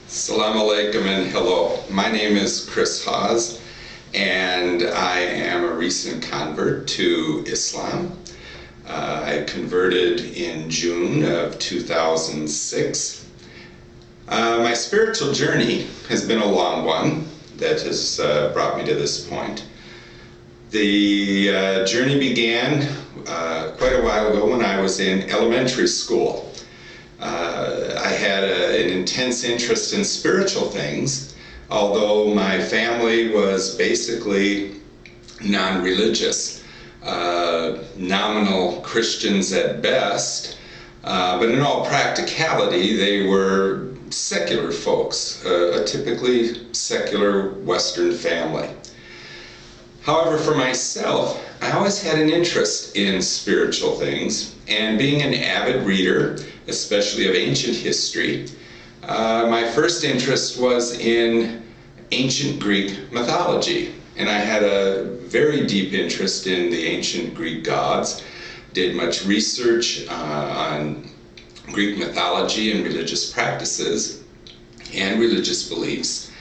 Assalamu alaikum and hello. My name is Chris Hawes and I am a recent convert to Islam. I converted in June of 2006. My spiritual journey has been a long one that has brought me to this point. The journey began quite a while ago when I was in elementary school. I had an intense interest in spiritual things, although my family was basically non-religious, nominal Christians at best, but in all practicality they were secular folks, a typically secular Western family. However, for myself, I always had an interest in spiritual things, and being an avid reader, especially of ancient history, my first interest was in ancient Greek mythology, and I had a very deep interest in the ancient Greek gods, did much research on Greek mythology and religious practices and religious beliefs,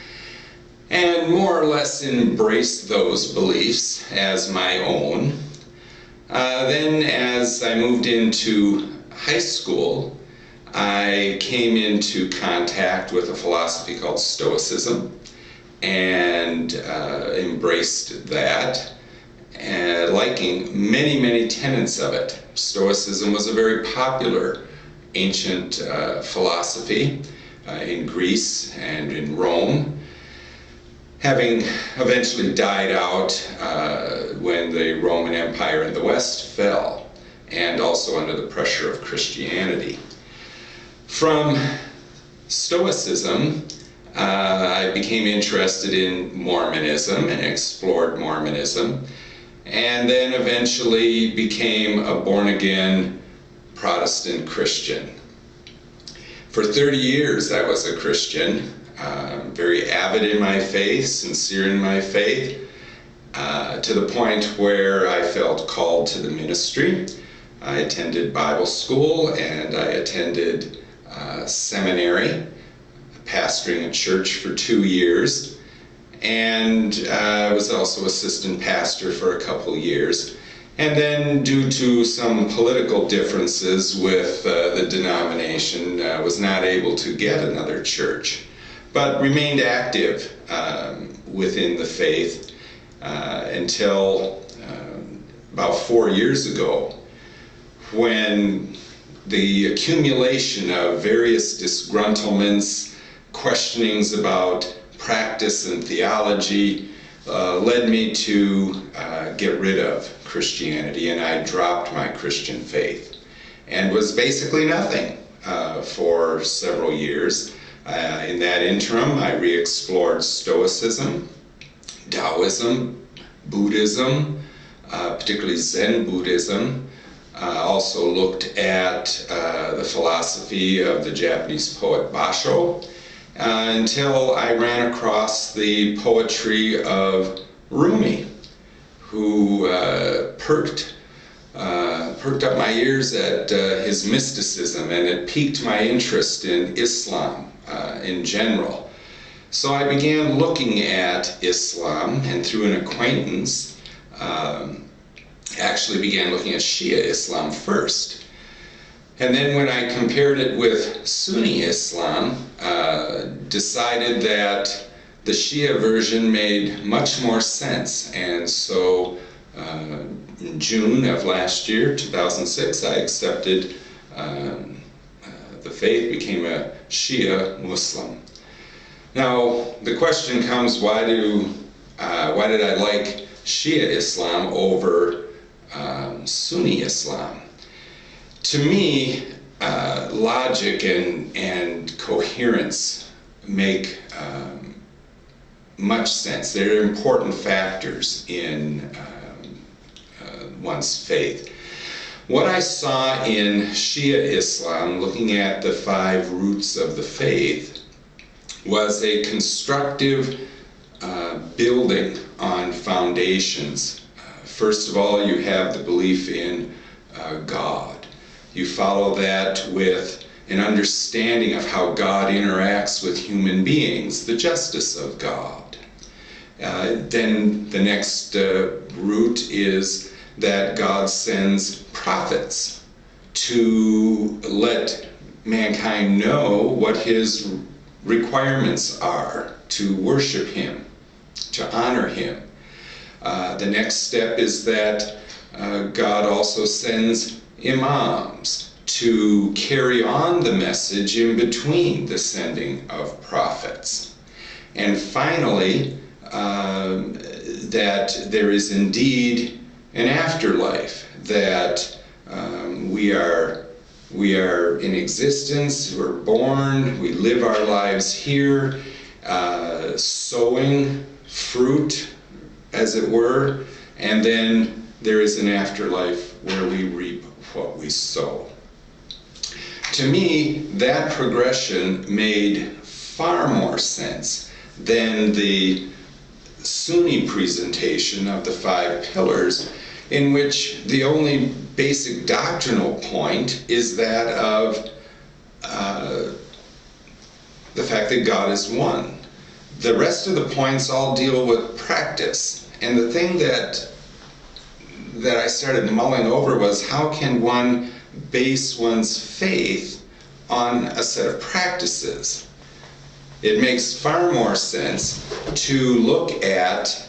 and more or less embraced those beliefs as my own. Then as I moved into high school, I came into contact with a philosophy called Stoicism and embraced that, liking many tenets of it. Stoicism was a very popular ancient philosophy in Greece and in Rome, having eventually died out when the Roman Empire in the West fell, and also under the pressure of Christianity. From Stoicism, I became interested in Mormonism and explored Mormonism, and then eventually became a born-again Protestant Christian. For 30 years I was a Christian, very avid in my faith, sincere in my faith, to the point where I felt called to the ministry. I attended Bible school and I attended seminary, pastoring a church for 2 years, and I was also assistant pastor for a couple years. And then, due to some political differences with the denomination, was not able to get another church, but remained active within the faith until about 4 years ago, when the accumulation of various disgruntlements, questionings about practice and theology led me to get rid of Christianity, and I dropped my Christian faith and was basically nothing for several years. In that interim, I re-explored Stoicism, Taoism, Buddhism, particularly Zen Buddhism. Also looked at the philosophy of the Japanese poet Basho, until I ran across the poetry of Rumi, who perked up my ears at his mysticism, and it piqued my interest in Islam in general. So I began looking at Islam, and through an acquaintance actually began looking at Shia Islam first. And then when I compared it with Sunni Islam, decided that the Shia version made much more sense. And so in June of last year, 2006, I accepted the faith, became a Shia Muslim. Now the question comes, why did I like Shia Islam over Sunni Islam? To me, logic and coherence make much sense. They're important factors in one's faith. What I saw in Shia Islam, looking at the 5 roots of the faith, was a constructive building on foundations. First of all, you have the belief in God. You follow that with an understanding of how God interacts with human beings, the justice of God. Then the next root is that God sends prophets to let mankind know what his requirements are to worship him, to honor him. The next step is that God also sends imams to carry on the message in between the sending of prophets. And finally, that there is indeed an afterlife, that we are in existence, we're born, we live our lives here, sowing fruit, as it were, and then there is an afterlife where we reap what we sow. To me, that progression made far more sense than the Sunni presentation of the 5 pillars, in which the only basic doctrinal point is that of the fact that God is one. The rest of the points all deal with practice. And the thing that I started mulling over was, how can one base one's faith on a set of practices? It makes far more sense to look at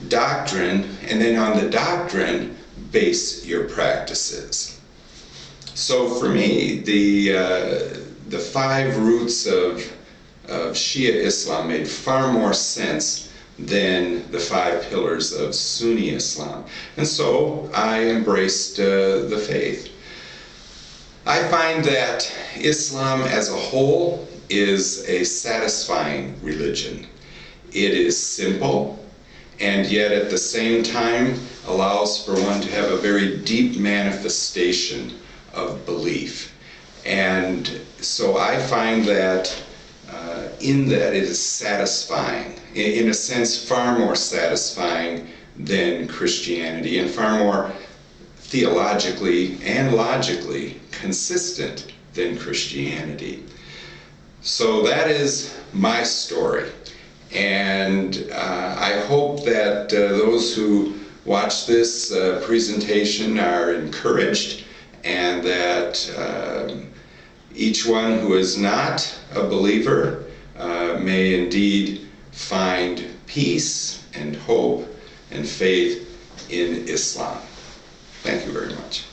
doctrine, and then on the doctrine base your practices. So for me, the 5 roots of Shia Islam made far more sense than the 5 pillars of Sunni Islam. And so I embraced the faith. I find that Islam as a whole is a satisfying religion. It is simple, and yet at the same time allows for one to have a very deep manifestation of belief. And so I find that in that it is satisfying, in a sense far more satisfying than Christianity, and far more theologically and logically consistent than Christianity. So that is my story, and I hope that those who watch this presentation are encouraged, and that each one who is not a believer may indeed find peace and hope and faith in Islam. Thank you very much.